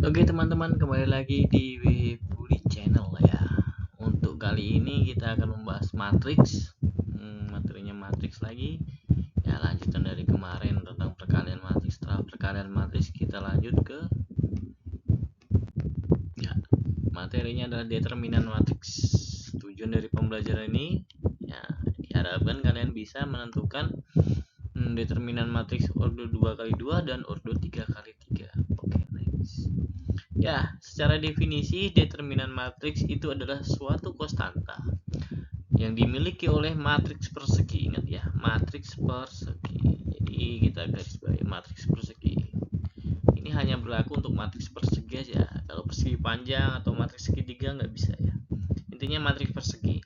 Oke teman-teman, kembali lagi di Webuli Channel ya. Untuk kali ini kita akan membahas matriks, materinya matriks lagi. Ya, lanjutan dari kemarin tentang perkalian matriks. Setelah perkalian matriks kita lanjut ke ya, materinya adalah determinan matriks. Tujuan dari pembelajaran ini ya diharapkan kalian bisa menentukan determinan matriks ordo 2x2 dan ordo 3x3. Oke, next. Ya, secara definisi determinan matriks itu adalah suatu konstanta yang dimiliki oleh matriks persegi. Ingat ya, matriks persegi. Jadi kita garis bawahi matriks persegi. Ini hanya berlaku untuk matriks persegi aja. Kalau persegi panjang atau matriks segitiga nggak bisa ya. Intinya matriks persegi.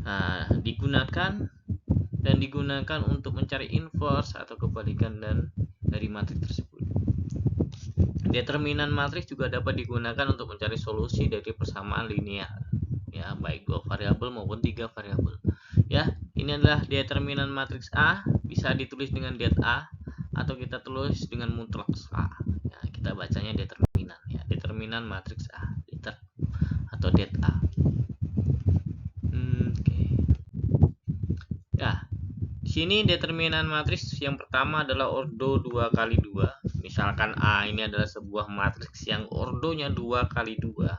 Nah, digunakan untuk mencari inverse atau kebalikan dari matriks tersebut. Determinan matriks juga dapat digunakan untuk mencari solusi dari persamaan linear, ya, baik 2 variabel maupun 3 variabel. Ya, ini adalah determinan matriks A, bisa ditulis dengan det A atau kita tulis dengan mutlak A. Ya, kita bacanya determinan ya, determinan matriks A, atau det A. Oke. Ya, di sini determinan matriks yang pertama adalah ordo 2x2. Misalkan A ini adalah sebuah matriks yang ordonya 2x2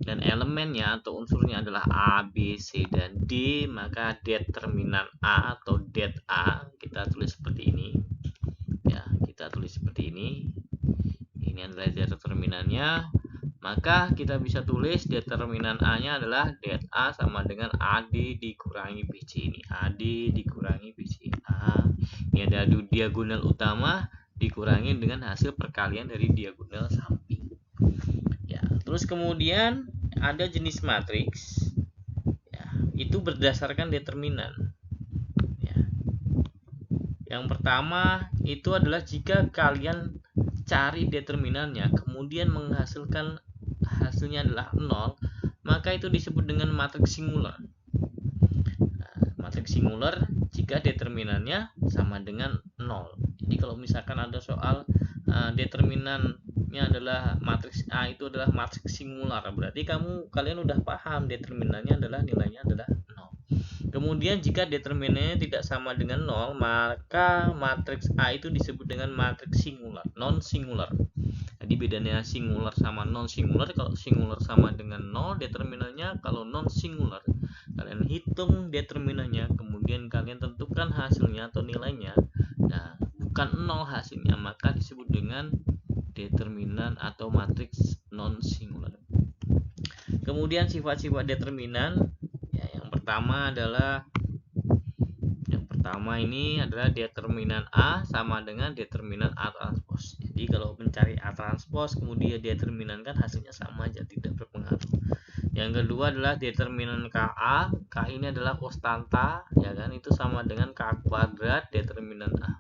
dan elemennya atau unsurnya adalah A, B, C, dan D, maka determinan A atau det A kita tulis seperti ini. Ya, kita tulis seperti ini. Ini adalah determinannya. Maka kita bisa tulis determinan A-nya adalah det A sama dengan AD dikurangi BC. Ini AD dikurangi BC. A, ini ada diagonal utama dikurangi dengan hasil perkalian dari diagonal samping. Ya, terus kemudian ada jenis matriks. Ya, itu berdasarkan determinan. Ya. Yang pertama itu adalah jika kalian cari determinannya kemudian menghasilkan hasilnya adalah 0, maka itu disebut dengan matriks singular. Nah, matriks singular jika determinannya sama dengan 0. Jadi kalau misalkan ada soal determinannya adalah matriks A itu adalah matriks singular, berarti kalian udah paham determinannya adalah nilainya adalah 0. Kemudian jika determinannya tidak sama dengan 0, maka matriks A itu disebut dengan matriks singular, non singular. Jadi bedanya singular sama non singular, kalau singular sama dengan 0 determinannya, kalau non singular kalian hitung determinannya kemudian kalian tentukan hasilnya atau nilainya, nah bukan 0 hasilnya, maka disebut dengan determinan atau matriks non singular. Kemudian sifat-sifat determinan ya, yang pertama ini adalah determinan A sama dengan determinan A transpose. Jadi kalau mencari A transpose kemudian determinan kan hasilnya sama aja, tidak berpengaruh. Yang kedua adalah determinan KA. K ini adalah konstanta, ya kan, itu sama dengan K kuadrat determinan A.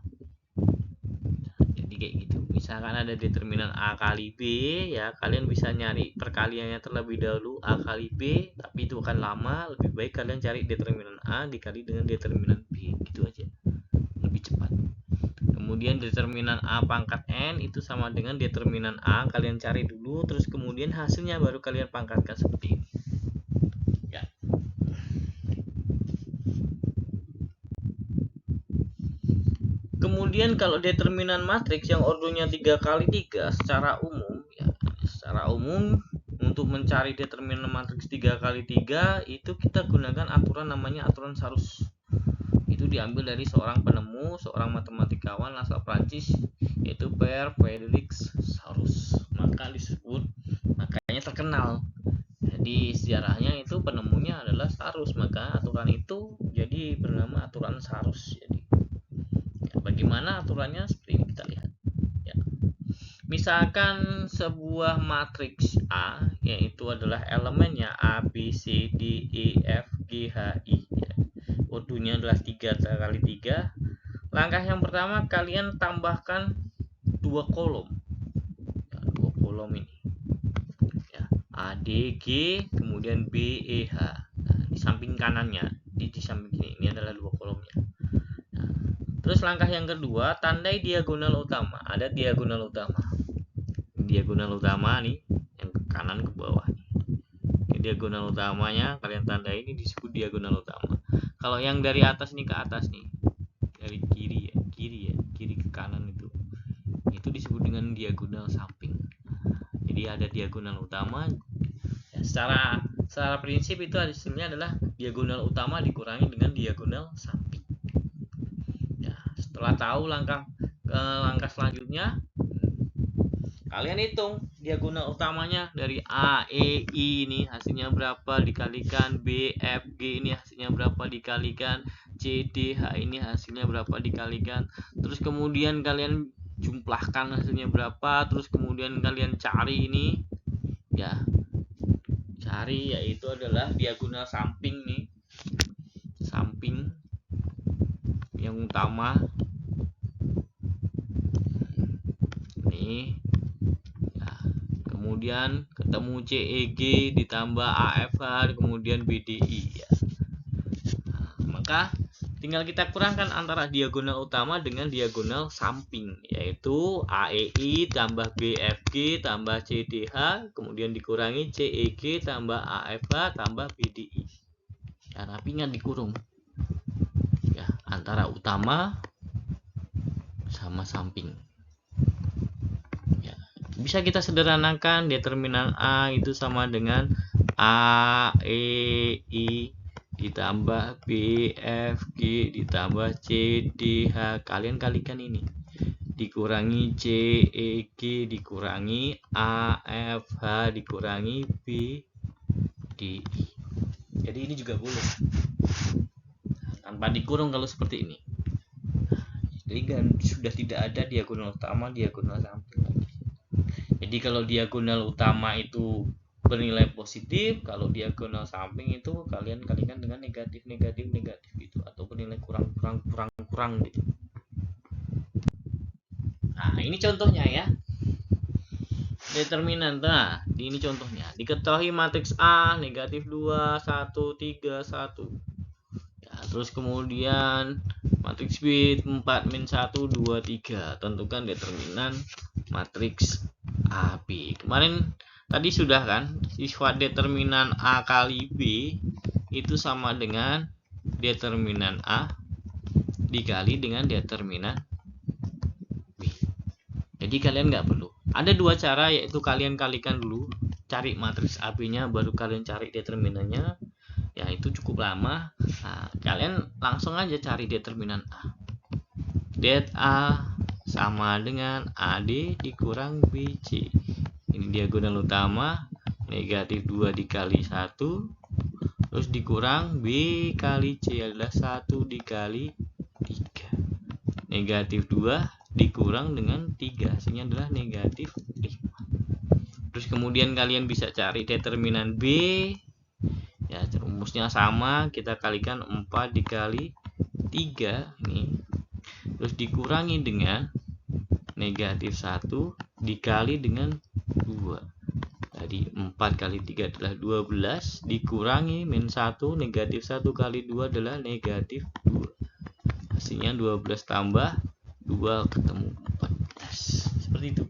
Jadi kayak gitu. Misalkan ada determinan A kali B, ya kalian bisa nyari perkaliannya terlebih dahulu A kali B, tapi itu akan lama. Lebih baik kalian cari determinan A dikali dengan determinan B, gitu aja, lebih cepat. Kemudian determinan A pangkat N itu sama dengan determinan A, kalian cari dulu, terus kemudian hasilnya baru kalian pangkatkan seperti ini. Ya. Kemudian kalau determinan matriks yang ordonya 3x3 secara umum untuk mencari determinan matriks 3x3 itu kita gunakan aturan namanya aturan Sarus. Itu diambil dari seorang penemu, seorang matematikawan asal Prancis, yaitu Pierre Frédéric Sarus. Makanya terkenal. Jadi sejarahnya itu penemunya adalah Sarus, maka aturan itu jadi bernama aturan Sarus. Jadi ya, bagaimana aturannya seperti ini kita lihat. Ya. Misalkan sebuah matriks A, yaitu adalah elemennya A, B, C, D, E, F, G, H, I. Ya. Ordonya adalah 3x3. Langkah yang pertama kalian tambahkan 2 kolom. Ya, 2 kolom ini. Ya, A, D, G, kemudian B, E, H. Nah, di samping kanannya, di samping ini adalah 2 kolomnya. Nah, terus langkah yang kedua, tandai diagonal utama. Ada diagonal utama. diagonal utama nih, yang ke kanan ke bawah. Ini diagonal utamanya kalian tanda, ini disebut diagonal utama. Kalau yang dari atas nih ke atas nih, dari kiri ke kanan itu disebut dengan diagonal samping. Jadi ada diagonal utama. Ya, secara prinsip itu hasilnya adalah diagonal utama dikurangi dengan diagonal samping. Ya, setelah tahu langkah selanjutnya, kalian hitung diagonal utamanya dari A, E, I ini hasilnya berapa dikalikan B, F, G ini hasilnya berapa dikalikan C, D, H ini hasilnya berapa dikalikan. Terus kemudian kalian jumlahkan hasilnya berapa, terus kemudian kalian cari ini ya, cari yaitu adalah diagonal samping nih, samping yang utama nih ya. Kemudian ketemu CEG ditambah AFH kemudian BDI ya. Nah, maka tinggal kita kurangkan antara diagonal utama dengan diagonal samping, yaitu AEI tambah BFG tambah CDH kemudian dikurangi CEG tambah AFH tambah BDI ya, tapi ingat dikurung ya, antara utama sama samping ya. Bisa kita sederhanakan, determinan A itu sama dengan AEI ditambah BFG ditambah CDH, kalian kalikan ini dikurangi CEG dikurangi AFH dikurangi BDI. Jadi ini juga boleh tanpa dikurung kalau seperti ini. Jadi kan sudah tidak ada diagonal utama diagonal samping. Jadi kalau diagonal utama itu bernilai positif, kalau diagonal samping itu kalian kalikan dengan negatif gitu, atau bernilai kurang gitu. Nah, ini contohnya ya. Determinan. Nah, ini contohnya. Diketahui matriks A negatif 2 1 3 1. Ya, terus kemudian matriks B 4 min 1 2 3. Tentukan determinan matriks AB. Kemarin tadi sudah kan, sifat determinan A kali B itu sama dengan determinan A dikali dengan determinan B. Jadi kalian nggak perlu. Ada dua cara, yaitu kalian kalikan dulu, cari matriks AB-nya, baru kalian cari determinannya. Ya itu cukup lama. Nah, kalian langsung aja cari determinan A. Det A sama dengan AD dikurang BC. Ini diagonal utama, negatif 2 dikali 1 terus dikurang B kali C adalah 1 dikali 3, negatif 2 dikurang dengan 3 hasilnya adalah negatif 5. Terus kemudian kalian bisa cari determinan B ya, rumusnya sama, kita kalikan 4 dikali 3 ini, terus dikurangi dengan negatif 1 dikali dengan 2. Jadi 4 kali 3 adalah 12 dikurangi min 1, negatif 1 kali 2 adalah negatif 2. Hasilnya 12 tambah 2 ketemu 14. Seperti itu.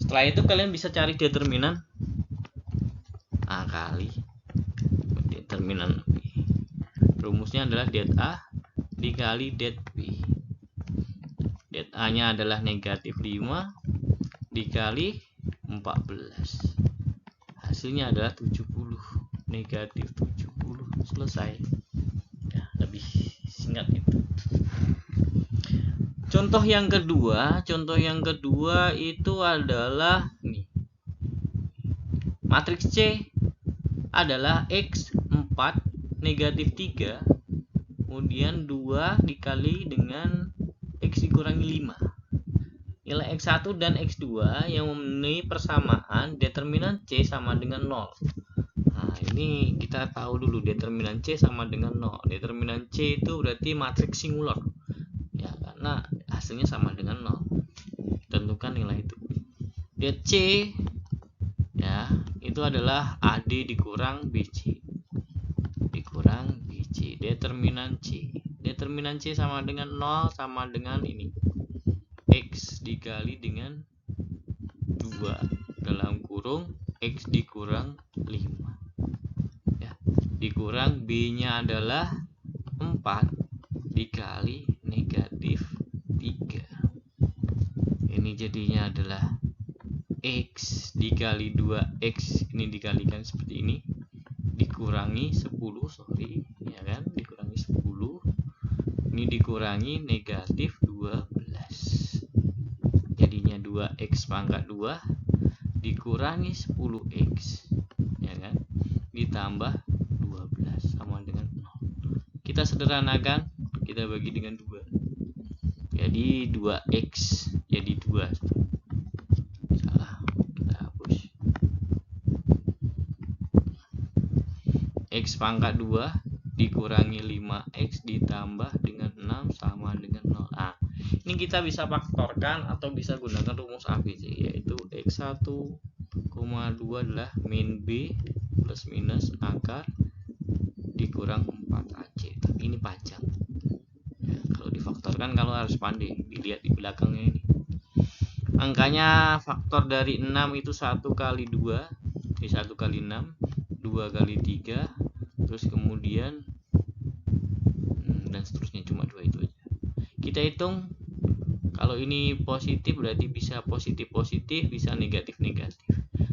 Setelah itu kalian bisa cari determinan A kali determinan B. Rumusnya adalah det A dikali det B. Det A nya adalah negatif 5 dikali 14, hasilnya adalah 70, negatif 70. Selesai ya, lebih singkat itu. Contoh yang kedua itu adalah nih, matriks C adalah X 4 negatif 3 kemudian 2 dikali dengan X dikurangi 5. Nilai X1 dan X2 yang memenuhi persamaan determinan C sama dengan 0. Nah, ini kita tahu dulu determinan C sama dengan 0. Determinan C itu berarti matriks singular. Ya, karena hasilnya sama dengan 0. Tentukan nilai itu. Det C ya, itu adalah AD dikurang BC. Dikurang BC. Determinan C. Determinan C sama dengan 0 sama dengan ini. X dikali dengan 2 2 dalam kurung X dikurang 5 ya, dikurang B-nya adalah 4 dikali negatif 3. Ini jadinya adalah X dikali 2X, ini dikalikan seperti ini, dikurangi 10, sorry ya kan, dikurangi 10, ini dikurangi negatif 12, jadinya 2X pangkat 2 dikurangi 10X ya kan, ditambah 12 sama dengan 0. Kita sederhanakan, kita bagi dengan 2, jadi 2X jadi 2. Salah, kita hapus. X pangkat 2 dikurangi 5X ditambah dengan 6 sama dengan 0. Nah, ini kita bisa faktorkan atau bisa gunakan rumus ABC, yaitu X1, 2 adalah min B plus minus akar dikurang 4AC. Tapi ini panjang ya, kalau difaktorkan kalau harus pandai, dilihat di belakangnya ini. Angkanya faktor dari 6 itu 1 kali 2, 1 kali 6, 2 kali 3, terus kemudian dan seterusnya, cuma 2 itu aja. Kita hitung, kalau ini positif berarti bisa positif-positif, bisa negatif-negatif.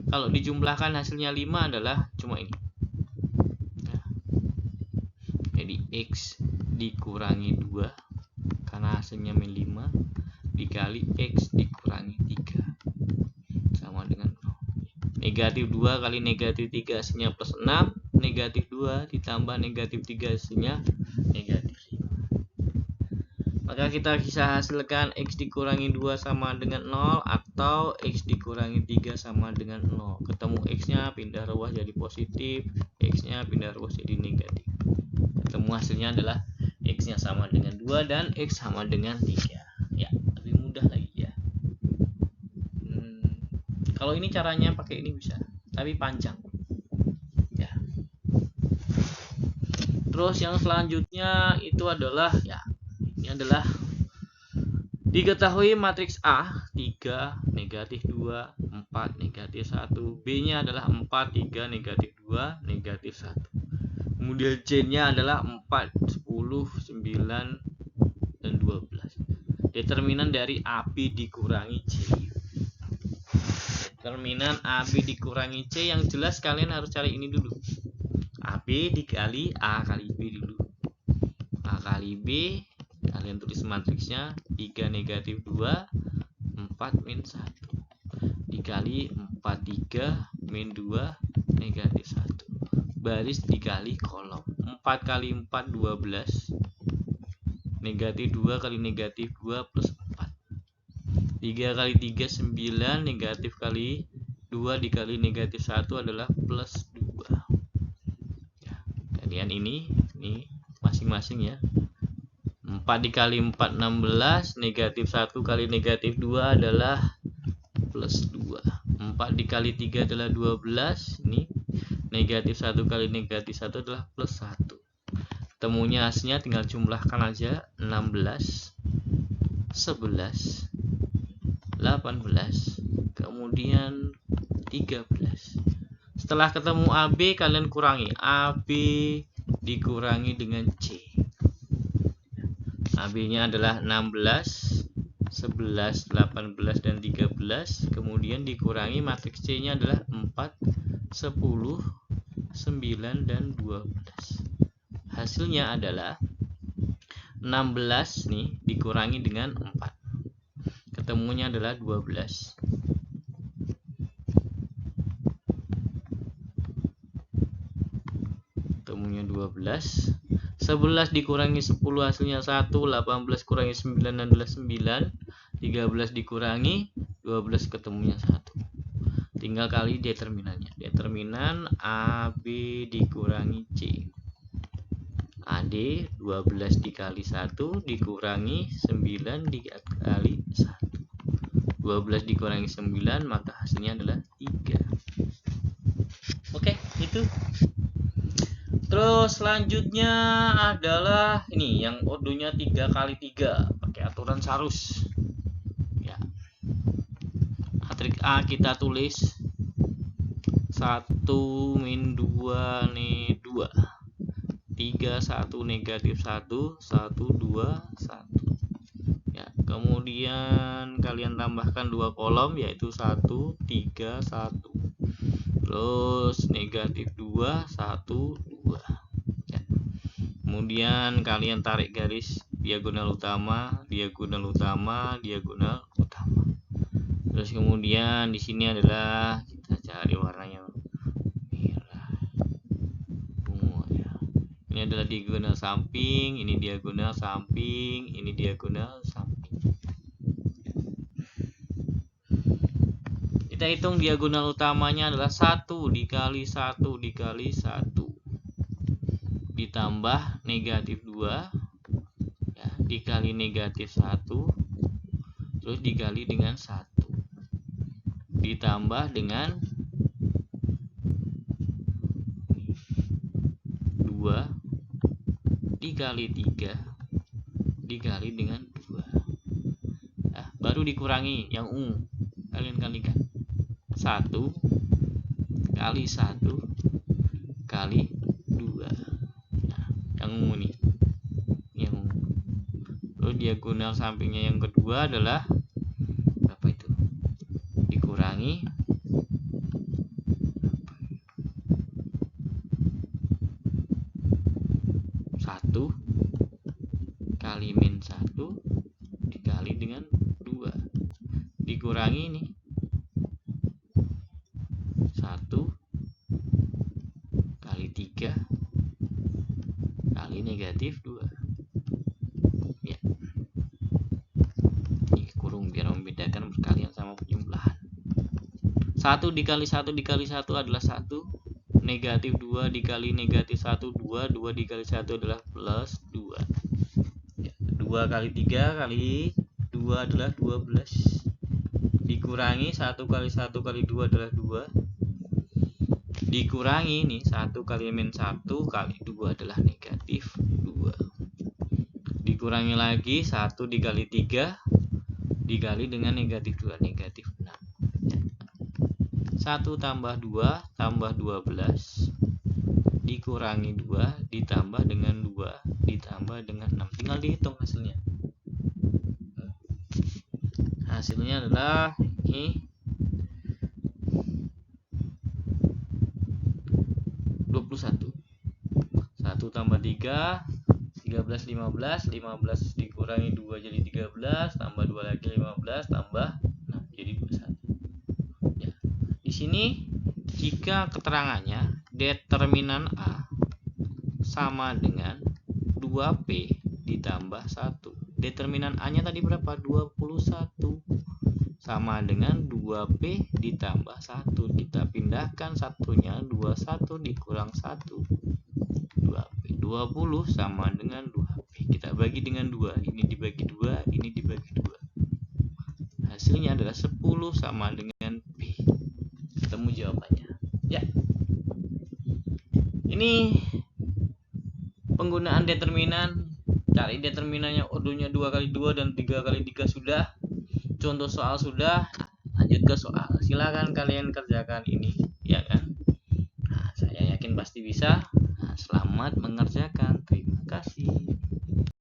Kalau dijumlahkan hasilnya 5 adalah cuma ini. Nah, jadi X dikurangi 2 karena hasilnya min 5 dikali X dikurangi 3 sama dengan 0. Negatif 2 kali negatif 3 hasilnya plus 6, negatif 2 ditambah negatif 3 hasilnya negatif 5. Maka kita bisa hasilkan X dikurangi 2 sama dengan 0 atau X dikurangi 3 sama dengan 0. Ketemu X nya pindah ruas jadi positif, X nya pindah ruas jadi negatif. Ketemu hasilnya adalah X nya sama dengan 2 dan X sama dengan 3 ya. Mudah lagi ya. Kalau ini caranya pakai ini bisa, tapi panjang ya. Terus yang selanjutnya itu adalah ya, ini adalah diketahui matriks A 3 negatif 2 4 negatif 1, B nya adalah 4 3 negatif 2 negatif 1, kemudian C nya adalah 4 10 9 dan 12. Determinan dari AB dikurangi C. Determinan AB dikurangi C yang jelas kalian harus cari ini dulu. AB dikali A kali B dulu. A kali B, kalian tulis matriksnya 3 negatif 2 4 min 1 dikali 4 3 min 2 negatif 1, baris dikali kolom. 4 kali 4 12, negatif 2 kali negatif 2 plus 4, 3 kali 3 9, negatif kali 2 dikali negatif 1 adalah plus 2 ya. Kemudian ini masing-masing ya. 4 dikali 4 16, negatif 1 kali negatif 2 adalah plus 2. 4 dikali 3 adalah 12, ini negatif 1 kali negatif 1 adalah plus 1. Temunya hasilnya tinggal jumlahkan aja, 16 11 18 kemudian 13. Setelah ketemu AB kalian kurangi, AB dikurangi dengan C. AB nya adalah 16 11 18 dan 13, kemudian dikurangi matriks C nya adalah 4 10 9 dan 12. Hasilnya adalah 16 nih dikurangi dengan 4, ketemunya adalah 12. Ketemunya 12. 11 dikurangi 10 hasilnya 1, 18 kurangi 9 adalah 9, 13 dikurangi 12 ketemunya 1. Tinggal kali determinannya. Determinan AB dikurangi C. AD 12 dikali 1 dikurangi 9 dikali 1. 12 dikurangi 9 maka hasilnya adalah 3. Oke, itu. Terus selanjutnya adalah ini yang ordonya 3 kali 3 pakai aturan Sarus. Ya. matriks A kita tulis 1 min 2 nih 2 3 1 negatif 1 1 2 1 ya. Kemudian kalian tambahkan 2 kolom yaitu 1 3 1 terus negatif 2 1 2 ya. Kemudian kalian tarik garis diagonal utama diagonal utama diagonal utama. Terus kemudian di sini adalah kita cari warnanya merah ungu ya. Ini adalah diagonal samping, ini diagonal samping, ini diagonal samping. Kita hitung diagonal utamanya adalah 1 dikali 1 dikali 1 ditambah negatif 2 ya, dikali negatif 1 terus dikali dengan 1 ditambah dengan 2 dikali 3 dikali dengan 2 nah, baru dikurangi yang ungu kalian kalikan 1 kali 1 kali 2 nah, yang ungu nih yang ungu. Lalu diagonal sampingnya yang kedua adalah berapa itu dikurangi 1 kali min 1 dikali dengan 2 dikurangi ini 1 kali 3 kali negatif 2 ya. Ini kurung biar membedakan perkalian sama penjumlahan. 1 dikali 1 dikali 1 adalah 1 negatif 2 dikali negatif 1 2 2 dikali 1 adalah plus 2 ya. 2 kali 3 kali 2 adalah 12 dikurangi 1 kali 1 kali 2 adalah 2 dikurangi nih 1 kali min 1 kali 2 adalah negatif 2 dikurangi lagi 1 dikali 3 dikali dengan negatif 2 negatif 6 1 tambah 2 tambah 12 dikurangi 2 ditambah dengan 2 ditambah dengan 6 tinggal dihitung hasilnya. Hasilnya adalah ini 21 1 tambah 3 13 15 15 dikurangi 2 jadi 13 tambah 2 lagi 15 tambah 6 jadi 21 ya. Di sini jika keterangannya determinan A sama dengan 2P ditambah 1 determinan A nya tadi berapa 21 sama dengan 2P ditambah 1 kita pindahkan satunya 21 dikurang 1 2P 20 sama dengan 2P kita bagi dengan 2 ini dibagi 2 ini dibagi 2 hasilnya adalah 10 sama dengan P ketemu jawabannya ya. Ini penggunaan determinan cari determinannya ordonya 2 kali 2 dan 3 kali 3 sudah contoh soal sudah lanjut ke soal silakan kalian kerjakan ini ya kan. Nah, saya yakin pasti bisa. Nah, selamat mengerjakan terima kasih.